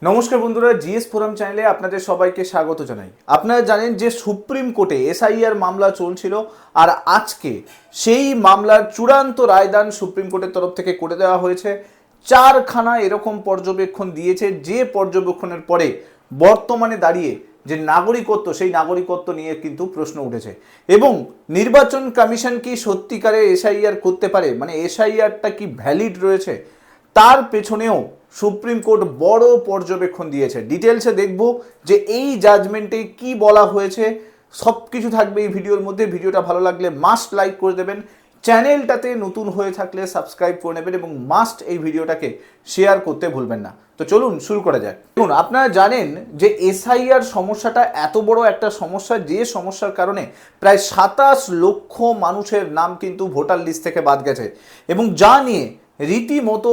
নমস্কার বন্ধুরা, GS forum চ্যানেলে আপনাদের সবাইকে স্বাগত জানাই। আপনারা জানেন যে সুপ্রিম কোর্টে এসআইআর মামলা চলছিল, আর আজকে সেই মামলার চূড়ান্ত রায়দান সুপ্রিম কোর্টের তরফ থেকে করে দেওয়া হয়েছে। চারখানা এরকম পর্যবেক্ষণ দিয়েছে, যে পর্যবেক্ষণের পরে বর্তমানে দাঁড়িয়ে যে নাগরিকত্ব, সেই নাগরিকত্ব নিয়ে কিন্তু প্রশ্ন উঠেছে। এবং নির্বাচন কমিশন কি সত্যিকারে এসআইআর করতে পারে, মানে এসআইআরটা কি ভ্যালিড রয়েছে, তার পেছনেও সুপ্রিম কোর্ট বড় পর্যবেক্ষণ দিয়েছে। ডিটেলসে দেখব যে এই জাজমেন্টে কি বলা হয়েছে, সব কিছু থাকবে এই ভিডিওর মধ্যে। ভিডিওটা ভালো লাগলে মাস্ট লাইক করে দেবেন, চ্যানেলটাতে নতুন হয়ে থাকলে সাবস্ক্রাইব করে নেবেন এবং মাস্ট এই ভিডিওটাকে শেয়ার করতে ভুলবেন না। তো চলুন শুরু করা যাক। দেখুন, আপনারা জানেন যে এসআইআর সমস্যাটা এত বড় একটা সমস্যা, যে সমস্যার কারণে প্রায় 27 লক্ষ মানুষের নাম কিন্তু ভোটার লিস্ট থেকে বাদ গেছে, এবং যা নিয়ে রীতিমতো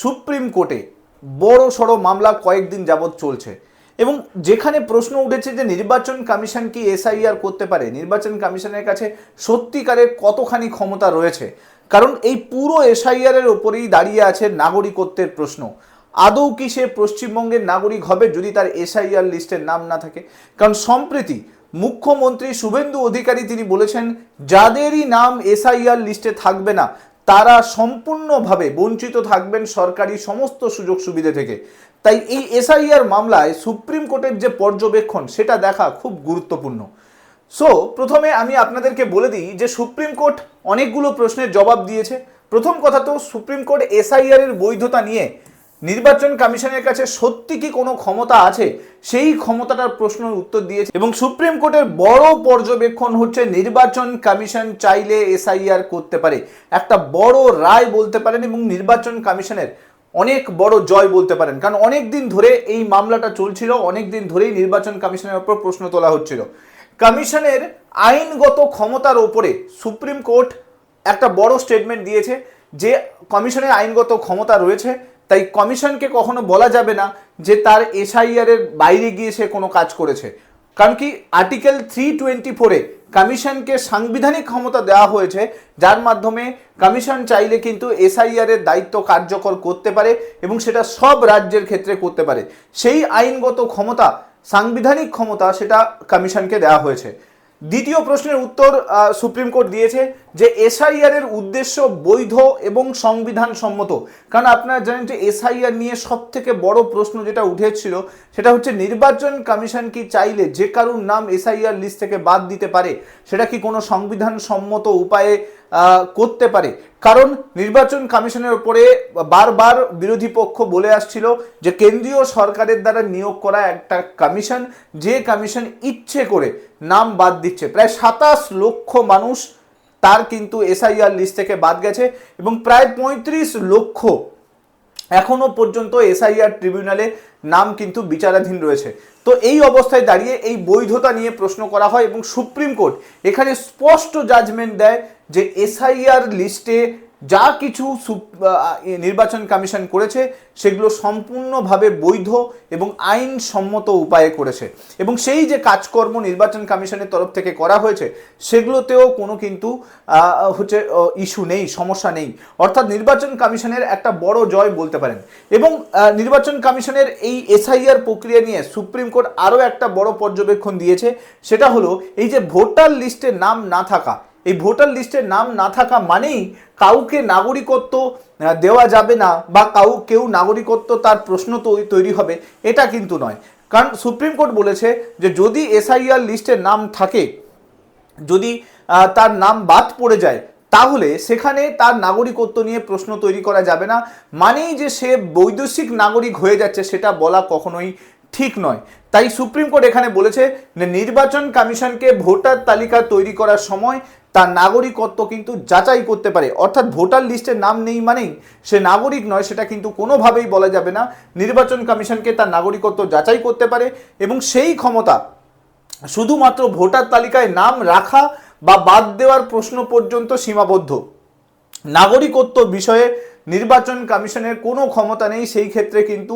সুপ্রিম কোর্টে বড় সড়ো মামলা কয়েকদিন যাবৎ চলছে। এবং যেখানে প্রশ্ন উঠেছে যে নির্বাচন কমিশন কি এসআইআর করতে পারে, নির্বাচন কমিশনের কাছে সত্যিকারের কতখানি ক্ষমতা রয়েছে, কারণ এই পুরো এসআইআরের ওপরেই দাঁড়িয়ে আছে নাগরিকত্বের প্রশ্ন। আদৌ কি সে পশ্চিমবঙ্গের নাগরিক হবে যদি তার এসআইআর লিস্টের নাম না থাকে? কারণ সম্প্রতি মুখ্যমন্ত্রী শুভেন্দু অধিকারী তিনি বলেছেন, যাদেরই নাম এসআইআর লিস্টে থাকবে না তারা সম্পূর্ণভাবে বঞ্চিত থাকবেন সরকারি সমস্ত সুযোগ সুবিধা থেকে। তাই এই এসআইআর মামলায় সুপ্রিম কোর্টের যে পর্যবেক্ষণ, সেটা দেখা খুব গুরুত্বপূর্ণ। সো প্রথমে আমি আপনাদেরকে বলে দিই যে সুপ্রিম কোর্ট অনেকগুলো প্রশ্নের জবাব দিয়েছে। প্রথম কথা, তো সুপ্রিম কোর্ট এসআইআর এর বৈধতা নিয়ে নির্বাচন কমিশনের কাছে সত্যি কি কোনো ক্ষমতা আছে, সেই ক্ষমতাটার প্রশ্নের উত্তর দিয়েছে। এবং সুপ্রিম কোর্টের বড় পর্যবেক্ষণ হচ্ছে নির্বাচন কমিশন চাইলে এসআইআর করতে পারে। একটা বড় রায় বলতে পারেন, এবং নির্বাচন কমিশনের অনেক বড় জয় বলতে পারেন, কারণ অনেক দিন ধরে এই মামলাটা চলছিল, অনেক দিন ধরেই নির্বাচন কমিশনের উপর প্রশ্ন তোলা হচ্ছিল। কমিশনের আইনগত ক্ষমতার ওপরে সুপ্রিম কোর্ট একটা বড় স্টেটমেন্ট দিয়েছে যে কমিশনের আইনগত ক্ষমতা রয়েছে, তাই কমিশনকে কখনো বলা যাবে না যে তার এসআইআর এর বাইরে গিয়ে সে কোনো কাজ করেছে। কারণ কি, আর্টিকেল 324-এ কমিশনকে সাংবিধানিক ক্ষমতা দেওয়া হয়েছে, যার মাধ্যমে কমিশন চাইলে কিন্তু এসআইআর এর দায়িত্ব কার্যকর করতে পারে, এবং সেটা সব রাজ্যের ক্ষেত্রে করতে পারে। সেই আইনগত ক্ষমতা, সাংবিধানিক ক্ষমতা, সেটা কমিশনকে দেওয়া হয়েছে। দ্বিতীয় প্রশ্নের উত্তর সুপ্রিম কোর্ট দিয়েছে যে এসআইআর এর উদ্দেশ্য বৈধ এবং সংবিধান সম্মত। কারণ আপনারা জানেন যে এসআইআর নিয়ে সব থেকে বড় প্রশ্ন যেটা উঠেছিল, সেটা হচ্ছে নির্বাচন কমিশন কি চাইলে যে কারুর নাম এসআইআর লিস্ট থেকে বাদ দিতে পারে, সেটা কি কোনো সংবিধান সম্মত উপায়ে করতে পারে? কারণ নির্বাচন কমিশনের উপরে বারবার বিরোধী পক্ষ বলে আসছিল যে কেন্দ্রীয় সরকারের দ্বারা নিয়োগ করা একটা কমিশন, যে কমিশন ইচ্ছে করে নাম বাদ দিচ্ছে। প্রায় 27 লক্ষ মানুষ তার কিন্তু এসআইআর লিস্ট থেকে বাদ গেছে, এবং প্রায় 35 লক্ষ এখনো পর্যন্ত এসআইআর ট্রিবিউনালে নাম কিন্তু বিচারাধীন রয়েছে। তো এই অবস্থায় দাঁড়িয়ে এই বৈধতা নিয়ে প্রশ্ন করা হয়, এবং সুপ্রিম কোর্ট এখানে স্পষ্ট জাজমেন্ট দেয় যে এসআইআর লিস্টে যা কিছু নির্বাচন কমিশন করেছে সেগুলো সম্পূর্ণভাবে বৈধ এবং আইনসম্মত উপায়ে করেছে, এবং সেই যে কাজকর্ম নির্বাচন কমিশনের তরফ থেকে করা হয়েছে সেগুলোতেও কোনো কিন্তু ইস্যু নেই, সমস্যা নেই। অর্থাৎ নির্বাচন কমিশনের একটা বড় জয় বলতে পারেন। এবং নির্বাচন কমিশনের এই এসআইআর প্রক্রিয়া নিয়ে সুপ্রিম কোর্ট আরও একটা বড় পর্যবেক্ষণ দিয়েছে, সেটা হলো এই যে ভোটার লিস্টে নাম না থাকা। এই ভোটার লিস্টের নাম না থাকা মানেই কাউকে নাগরিকত্ব দেওয়া যাবে না, বা কেউ নাগরিকত্ব তার প্রশ্ন তৈরি হবে, এটা কিন্তু নয়। কারণ সুপ্রিম কোর্ট বলেছে যে যদি এসআইআর লিস্টের নাম থাকে, যদি তার নাম বাদ পড়ে যায়, তাহলে সেখানে তার নাগরিকত্ব নিয়ে প্রশ্ন তৈরি করা যাবে না, মানেই যে সে বৈদেশিক নাগরিক হয়ে যাচ্ছে, সেটা বলা কখনোই ঠিক নয়। তাই সুপ্রিম কোর্ট এখানে বলেছে যে নির্বাচন কমিশনকে ভোটার তালিকা তৈরি করার সময় তার নাগরিকত্ব কিন্তু যাচাই করতে পারে। অর্থাৎ ভোটার লিস্টের নাম নেই মানেই সে নাগরিক নয়, সেটা কিন্তু কোনোভাবেই বলা যাবে না। নির্বাচন কমিশনকে তার নাগরিকত্ব যাচাই করতে পারে, এবং সেই ক্ষমতা শুধুমাত্র ভোটার তালিকায় নাম রাখা বা বাদ দেওয়ার প্রশ্ন পর্যন্ত সীমাবদ্ধ। নাগরিকত্ব বিষয়ে নির্বাচন কমিশনের কোনো ক্ষমতা নেই সেই ক্ষেত্রে কিন্তু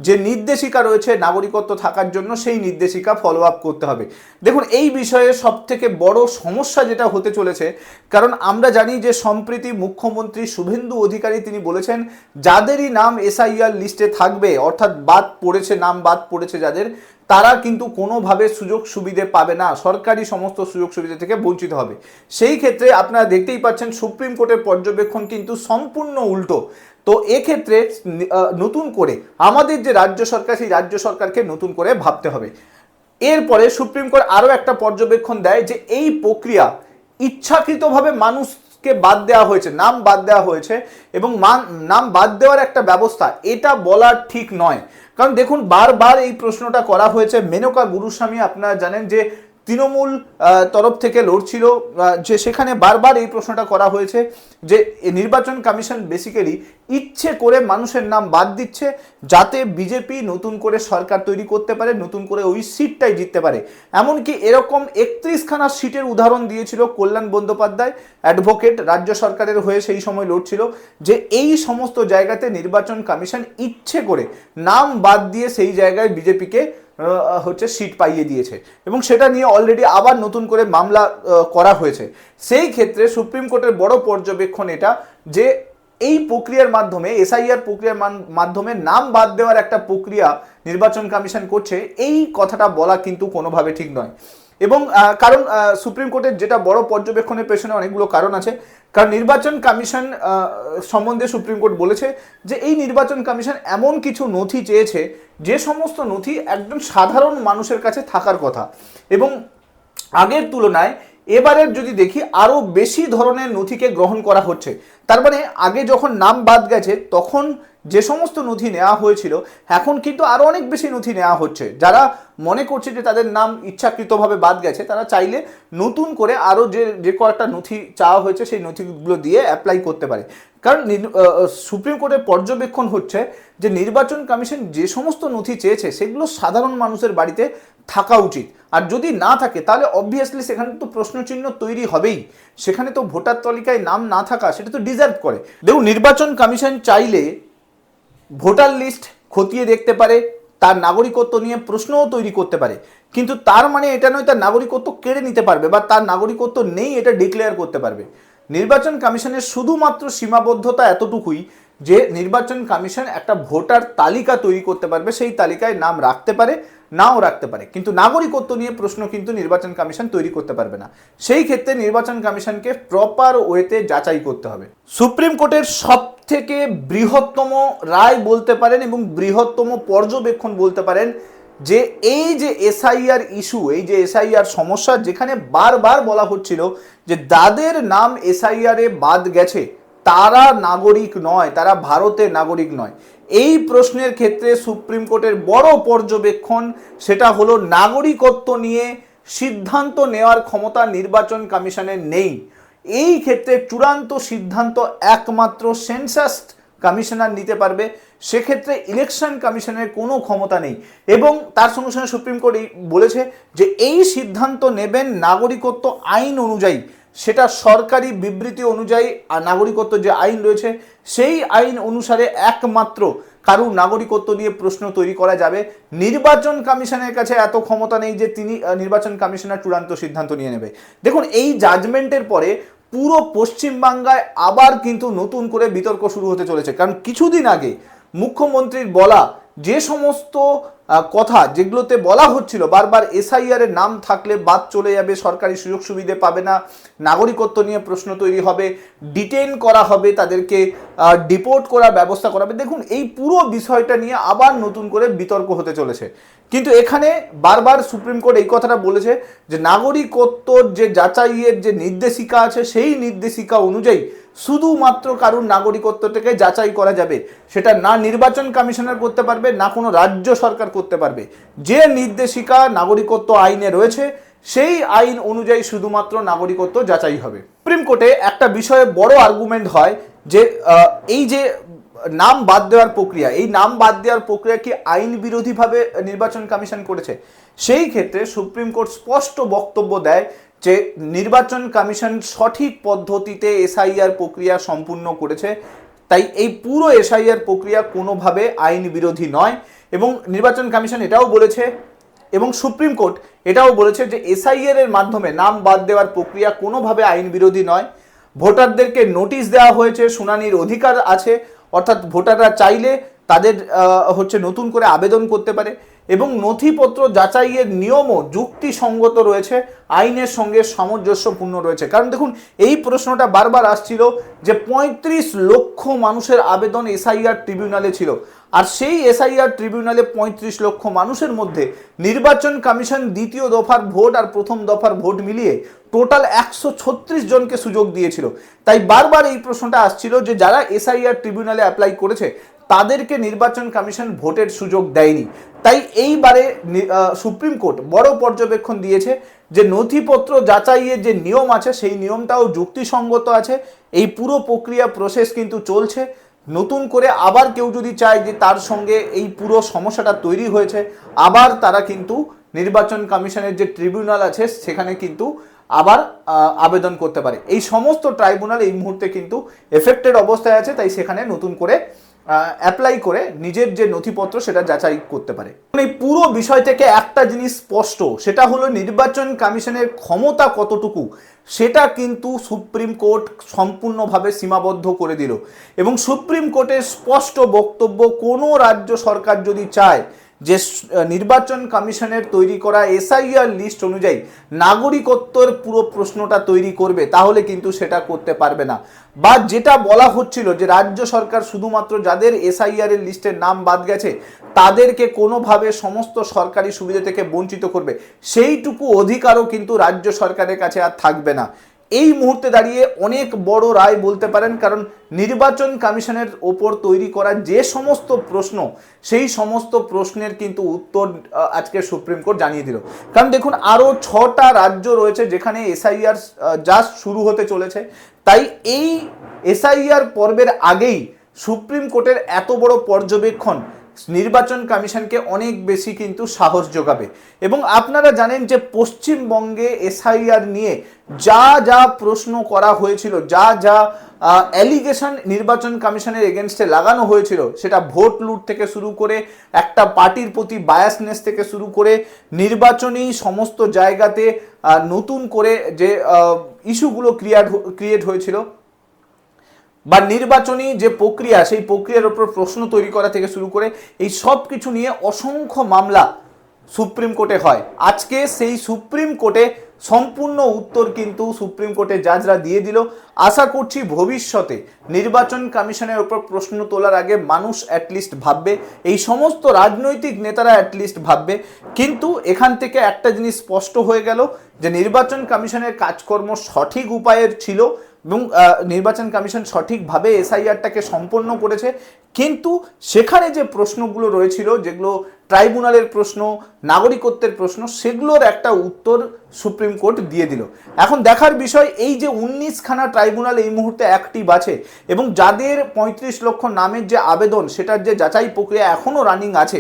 যে নির্দেশিকা রয়েছে নাগরিকত্ব থাকার জন্য সেই নির্দেশিকা ফলো আপ করতে হবে। দেখুন এই বিষয়ে সব থেকে বড় সমস্যা যেটা হতে চলেছে, কারণ আমরা জানি যে সম্প্রতি মুখ্যমন্ত্রী শুভেন্দু অধিকারী তিনি বলেছেন যাদেরই নাম এসআইআর লিস্টে থাকবে, অর্থাৎ নাম বাদ পড়েছে যাদের, তারা কিন্তু কোনোভাবে সুযোগ সুবিধে পাবে না, সরকারি সমস্ত সুযোগ সুবিধা থেকে বঞ্চিত হবে। সেই ক্ষেত্রে আপনারা দেখতেই পাচ্ছেন সুপ্রিম কোর্টের পর্যবেক্ষণ কিন্তু সম্পূর্ণ উল্টো। তো এক্ষেত্রে নতুন করে আমাদের যে রাজ্য সরকার, সেই রাজ্য সরকারকে নতুন করে ভাবতে হবে। এরপরে সুপ্রিম কোর্ট আরও একটা পর্যবেক্ষণ দেয় যে এই প্রক্রিয়া ইচ্ছাকৃতভাবে মানুষকে বাদ দেওয়া হয়েছে, নাম বাদ দেওয়া হয়েছে, এবং নাম বাদ দেওয়ার একটা ব্যবস্থা, এটা বলা ঠিক নয়। কারণ দেখুন বারবার এই প্রশ্নটা করা হয়েছে। মেনকা গুরুস্বামী আপনারা জানেন যে তৃণমূল তরফ থেকে লড়ছিল, যে সেখানে বারবার এই প্রশ্নটা করা হয়েছে যে নির্বাচন কমিশন বেসিক্যালি ইচ্ছে করে মানুষের নাম বাদ দিচ্ছে যাতে বিজেপি নতুন করে সরকার তৈরি করতে পারে, নতুন করে ওই সিটটাই জিততে পারে। এমনকি এরকম 31খানা সিটের উদাহরণ দিয়েছিল কল্যাণ বন্দ্যোপাধ্যায়, অ্যাডভোকেট, রাজ্য সরকারের হয়ে সেই সময় লড়ছিল, যে এই সমস্ত জায়গাতে নির্বাচন কমিশন ইচ্ছে করে নাম বাদ দিয়ে সেই জায়গায় বিজেপিকে সিট পাইয়ে দিয়েছে, এবং সেটা নিয়ে অলরেডি আবার নতুন করে মামলা করা হয়েছে। সেই ক্ষেত্রে সুপ্রিম কোর্টের বড় পর্যবেক্ষণ এটা যে এই প্রক্রিয়ার মাধ্যমে, এসআইআর প্রক্রিয়ার মাধ্যমে নাম বাদ দেওয়ার একটা প্রক্রিয়া নির্বাচন কমিশন করছে, এই কথাটা বলা কিন্তু কোনোভাবে ঠিক নয়। এবং কারণ সুপ্রিম কোর্টের যেটা বড় পর্যবেক্ষণের পেছনে অনেকগুলো কারণ আছে। কারণ নির্বাচন কমিশন সম্বন্ধে সুপ্রিম কোর্ট বলেছে যে এই নির্বাচন কমিশন এমন কিছু নথি চেয়েছে যে সমস্ত নথি একজন সাধারণ মানুষের কাছে থাকার কথা, এবং আগের তুলনায় এবারের যদি দেখি আরও বেশি ধরনের নথিকে গ্রহণ করা হচ্ছে। তার মানে আগে যখন নাম বাদ গেছে তখন যে সমস্ত নথি নেওয়া হয়েছিল, এখন কিন্তু আরও অনেক বেশি নথি নেওয়া হচ্ছে। যারা মনে করছে যে তাদের নাম ইচ্ছাকৃতভাবে বাদ গেছে, তারা চাইলে নতুন করে আরও যে কয়েকটা নথি চাওয়া হয়েছে সেই নথিগুলো দিয়ে অ্যাপ্লাই করতে পারে। কারণ সুপ্রিম কোর্টের পর্যবেক্ষণ হচ্ছে যে নির্বাচন কমিশন যে সমস্ত নথি চেয়েছে সেগুলো সাধারণ মানুষের বাড়িতে থাকা উচিত, আর যদি না থাকে তাহলে অবভিয়াসলি সেখানে তো প্রশ্নচিহ্ন তৈরি হবেই। সেখানে তো ভোটার তালিকায় নাম না থাকা সেটা তো ডিজার্ভ করে। দেখুন নির্বাচন কমিশন চাইলে ভোটার লিস্ট খতিয়ে দেখতে পারে, তার নাগরিকত্ব নিয়ে প্রশ্নও তৈরি করতে পারে, কিন্তু তার মানে এটা নয় তার নাগরিকত্ব কেড়ে নিতে পারবে বা তার নাগরিকত্ব নেই এটা ডিক্লেয়ার করতে পারবে। নির্বাচন কমিশনের শুধুমাত্র সীমাবদ্ধতা এতটুকুই যে নির্বাচন কমিশন একটা ভোটার তালিকা তৈরি করতে পারবে, সেই তালিকায় নাম রাখতে পারে, নাও রাখতে পারে, কিন্তু নাগরিকত্ব নিয়ে প্রশ্ন কিন্তু নির্বাচন কমিশন তৈরি করতে পারবে না। সেই ক্ষেত্রে নির্বাচন কমিশনকে প্রপার ওয়েতে যাচাই করতে হবে। সুপ্রিম কোর্টের সব থেকে বৃহত্তম রায় বলতে পারেন এবং বৃহত্তম পর্যবেক্ষণ বলতে পারেন যে এই যে এসআইআর ইস্যু, এই যে এসআইআর সমস্যা, যেখানে বারবার বলা হচ্ছিল যে যাদের নাম এসআইআর এ বাদ গেছে তারা নাগরিক নয়, তারা ভারতের নাগরিক নয়। এই প্রশ্নের ক্ষেত্রে সুপ্রিম কোর্টের বড় পর্যবেক্ষণ সেটা হলো নাগরিকত্ব নিয়ে সিদ্ধান্ত নেওয়ার ক্ষমতা নির্বাচন কমিশনের নেই। এই ক্ষেত্রে চূড়ান্ত সিদ্ধান্ত একমাত্র সেন্সাস কমিশনার নিতে পারবে, সেক্ষেত্রে ইলেকশন কমিশনের কোনো ক্ষমতা নেই। এবং তার সঙ্গে সঙ্গে সুপ্রিম কোর্ট বলেছে যে এই সিদ্ধান্ত নেবেন নাগরিকত্ব আইন অনুযায়ী, সেটা সরকারি বিবৃতি অনুযায়ী, আর নাগরিকত্ব যে আইন রয়েছে সেই আইন অনুসারে একমাত্র কারুর নাগরিকত্ব নিয়ে প্রশ্ন তৈরি করা যাবে। নির্বাচন কমিশনের কাছে এত ক্ষমতা নেই যে তিনি নির্বাচন কমিশনার চূড়ান্ত সিদ্ধান্ত নিয়ে নেবে। দেখুন এই জাজমেন্টের পরে পুরো পশ্চিমবাংলায় আবার কিন্তু নতুন করে বিতর্ক শুরু হতে চলেছে। কারণ কিছুদিন আগে মুখ্যমন্ত্রীর বলা যে সমস্ত কথা, যেগুলোতে বলা হচ্ছিল বারবার এসআইআর এর নাম থাকলে বাদ চলে যাবে, সরকারি সুযোগ সুবিধে পাবে না, নাগরিকত্ব নিয়ে প্রশ্ন তৈরি হবে, ডিটেইন করা হবে, তাদেরকে ডিপোর্ট করার ব্যবস্থা করা হবে। দেখুন এই পুরো বিষয়টা নিয়ে আবার নতুন করে বিতর্ক হতে চলেছে। কিন্তু এখানে বারবার সুপ্রিম কোর্ট এই কথাটা বলেছে যে নাগরিকত্বর যে যাচাইয়ের যে নির্দেশিকা আছে সেই নির্দেশিকা অনুযায়ী শুধুমাত্র কারুর নাগরিকত্বটাকে যাচাই করা যাবে, সেটা না নির্বাচন কমিশনার করতে পারবে না কোনো রাজ্য সরকার করতে পারবে। যে নির্দেশিকা নাগরিকত্ব আইনে রয়েছে সেই আইন অনুযায়ী শুধুমাত্র নাগরিকত্ব যাচাই হবে। সুপ্রিম কোর্টে একটা বিষয়ে বড় আর্গুমেন্ট হয় যে এই যে নাম বাদ দেওয়ার প্রক্রিয়া, এই নাম বাদ দেওয়ার প্রক্রিয়া কি আইন বিরোধীভাবে নির্বাচন কমিশন করেছে? সেই ক্ষেত্রে সুপ্রিম কোর্ট স্পষ্ট বক্তব্য দেয় যে নির্বাচন কমিশন সঠিক পদ্ধতিতে এসআইআর প্রক্রিয়া সম্পূর্ণ করেছে। তাই এই পুরো এসআইআর প্রক্রিয়া কোনোভাবে আইন বিরোধী নয় এবং নির্বাচন কমিশন এটাও বলেছে এবং সুপ্রিম কোর্ট এটাও বলেছে যে এসআইআর এর মাধ্যমে নাম বাদ দেওয়ার প্রক্রিয়া কোনোভাবে আইন বিরোধী নয়। ভোটারদেরকে নোটিশ দেওয়া হয়েছে, শুনানির অধিকার আছে, অর্থাৎ ভোটাররা চাইলে তাদের নতুন করে আবেদন করতে পারে এবং নথিপত্র যাচাইয়ের নিয়মও যুক্তিসঙ্গত রয়েছে, আইনের সঙ্গে সামঞ্জস্যপূর্ণ রয়েছে। কারণ দেখুন, এই প্রশ্নটা বারবার আসছিল যে ৩৫ লক্ষ মানুষের আবেদন এসআইআর ট্রিবিউনালে ছিল, আর সেই এসআইআর ট্রিবিউনালে ৩৫ লক্ষ মানুষের মধ্যে নির্বাচন কমিশন দ্বিতীয় দফার ভোট আর প্রথম দফার ভোট মিলিয়ে টোটাল ১৩৬ জনকে সুযোগ দিয়েছিল। তাই বারবার এই প্রশ্নটা আসছিল যে যারা এসআইআর ট্রিবিউনালে অ্যাপ্লাই করেছে তাদেরকে নির্বাচন কমিশন ভোটের সুযোগ দেয়নি। তাই এইবারে সুপ্রিম কোর্ট বড় পর্যবেক্ষণ দিয়েছে যে নথিপত্র যাচাইয়ের যে নিয়ম আছে সেই নিয়মটাও যুক্তিসঙ্গত আছে। এই পুরো প্রক্রিয়া প্রসেস কিন্তু চলছে। নতুন করে আবার কেউ যদি চায় যে তার সঙ্গে এই পুরো সমস্যাটা তৈরি হয়েছে, আবার তারা কিন্তু নির্বাচন কমিশনের যে ট্রিবিউনাল আছে সেখানে কিন্তু আবার আবেদন করতে পারে। এই সমস্ত ট্রাইব্যুনাল এই মুহূর্তে কিন্তু এফেক্টেড অবস্থায় আছে, তাই সেখানে নতুন করে অ্যাপ্লাই করে নিজের যে নথিপত্র সেটা যাচাই করতে পারে। এই পুরো বিষয় থেকে একটা জিনিস স্পষ্ট, সেটা হলো নির্বাচন কমিশনের ক্ষমতা কতটুকু সেটা কিন্তু সুপ্রিম কোর্ট সম্পূর্ণভাবে সীমাবদ্ধ করে দিল এবং সুপ্রিম কোর্টের স্পষ্ট বক্তব্য, কোনো রাজ্য সরকার যদি চায় যে নির্বাচন কমিশনের তৈরি করা এসআইআর লিস্ট অনুযায়ী নাগরিকত্বের পুরো প্রশ্নটা তৈরি করবে, তাহলে কিন্তু সেটা করতে পারবে না। বা যেটা বলা হচ্ছিল যে রাজ্য সরকার শুধুমাত্র যাদের এসআইআর এর লিস্টের নাম বাদ গেছে তাদেরকে কোনোভাবে সমস্ত সরকারি সুবিধা থেকে বঞ্চিত করবে, সেইটুকু অধিকারও কিন্তু রাজ্য সরকারের কাছে আর থাকবে না। এই মুহূর্তে দাঁড়িয়ে অনেক বড় রায় বলতে পারেন, কারণ নির্বাচন কমিশনের ওপর তৈরি করা যে সমস্ত প্রশ্ন সেই সমস্ত প্রশ্নের কিন্তু উত্তর আজকে সুপ্রিম কোর্ট জানিয়ে দিল। কারণ দেখুন, আরও 6টা রাজ্য রয়েছে যেখানে এসআইআর জাস্ট শুরু হতে চলেছে। তাই এই এসআইআর পর্বের আগেই সুপ্রিম কোর্টের এত বড় পর্যবেক্ষণ নির্বাচন কমিশনকে অনেক বেশি কিন্তু সাহস যোগাবে। এবং আপনারা জানেন যে পশ্চিমবঙ্গে এসআইআর নিয়ে যা যা প্রশ্ন করা হয়েছিল, যা যা অ্যালিগেশন নির্বাচন কমিশনের এগেনস্টে লাগানো হয়েছিল, সেটা ভোট লুট থেকে শুরু করে একটা পার্টির প্রতি বায়াসনেস থেকে শুরু করে নির্বাচনী সমস্ত জায়গাতে নতুন করে যে ইস্যুগুলো ক্রিয়েট হয়েছিল বা নির্বাচনী যে প্রক্রিয়া সেই প্রক্রিয়ার উপর প্রশ্ন তৈরি করা থেকে শুরু করে এই সব কিছু নিয়ে অসংখ্য মামলা সুপ্রিম কোর্টে হয়। আজকে সেই সুপ্রিম কোর্টে সম্পূর্ণ উত্তর কিন্তু সুপ্রিম কোর্টের জাজরা দিয়ে দিল। আশা করছি ভবিষ্যতে নির্বাচন কমিশনের উপর প্রশ্ন তোলার আগে মানুষ অ্যাটলিস্ট ভাববে, এই সমস্ত রাজনৈতিক নেতারা অ্যাটলিস্ট ভাববে। কিন্তু এখান থেকে একটা জিনিস স্পষ্ট হয়ে গেল যে নির্বাচন কমিশনের কাজকর্ম সঠিক উপায়ের ছিল এবং নির্বাচন কমিশন সঠিকভাবে এসআইআরটাকে সম্পন্ন করেছে। কিন্তু সেখানে যে প্রশ্নগুলো রয়েছিল, যেগুলো ট্রাইব্যুনালের প্রশ্ন, নাগরিকত্বের প্রশ্ন, সেগুলোর একটা উত্তর সুপ্রিম কোর্ট দিয়ে দিল। এখন দেখার বিষয়, এই যে 19খানা ট্রাইব্যুনাল এই মুহূর্তে অ্যাক্টিভ আছে এবং যাদের ৩৫ লক্ষ নামের যে আবেদন সেটার যে যাচাই প্রক্রিয়া এখনও রানিং আছে,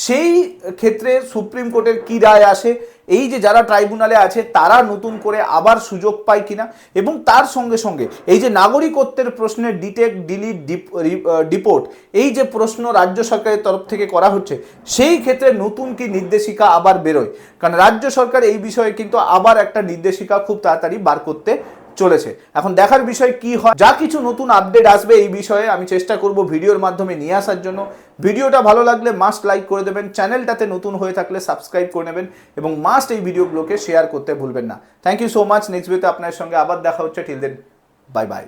সেই ক্ষেত্রে সুপ্রিম কোর্টের কী রায় আসে, এই যে যারা ট্রাইব্যুনালে আছে তারা নতুন করে আবার সুযোগ পায় কিনা, এবং তার সঙ্গে সঙ্গে এই যে নাগরিকত্বের প্রশ্নের ডিটেক্ট ডিলিট ডিপোর্ট এই যে প্রশ্ন রাজ্য সরকারের তরফ থেকে করা হচ্ছে, সেই ক্ষেত্রে নতুন কি নির্দেশিকা আবার বেরোয়। কারণ রাজ্য সরকার এই বিষয়ে কিন্তু আবার একটা নির্দেশিকা খুব তাড়াতাড়ি বার করতে চলেছে। এখন দেখার বিষয় কি হয়। যা কিছু নতুন আপডেট আসবে এই বিষয়ে আমি চেষ্টা করব ভিডিওর মাধ্যমে নিয়ে আসার জন্য। ভিডিওটা ভালো লাগলে মাস্ট লাইক করে দেবেন, চ্যানেলটাতে নতুন হয়ে থাকলে সাবস্ক্রাইব করে নেবেন এবং মাস্ট এই ভিডিওগুলোকে শেয়ার করতে ভুলবেন না। Thank you so much. Next ভিডিওতে আপনার সঙ্গে আবার দেখা হচ্ছে। Till then, bye by.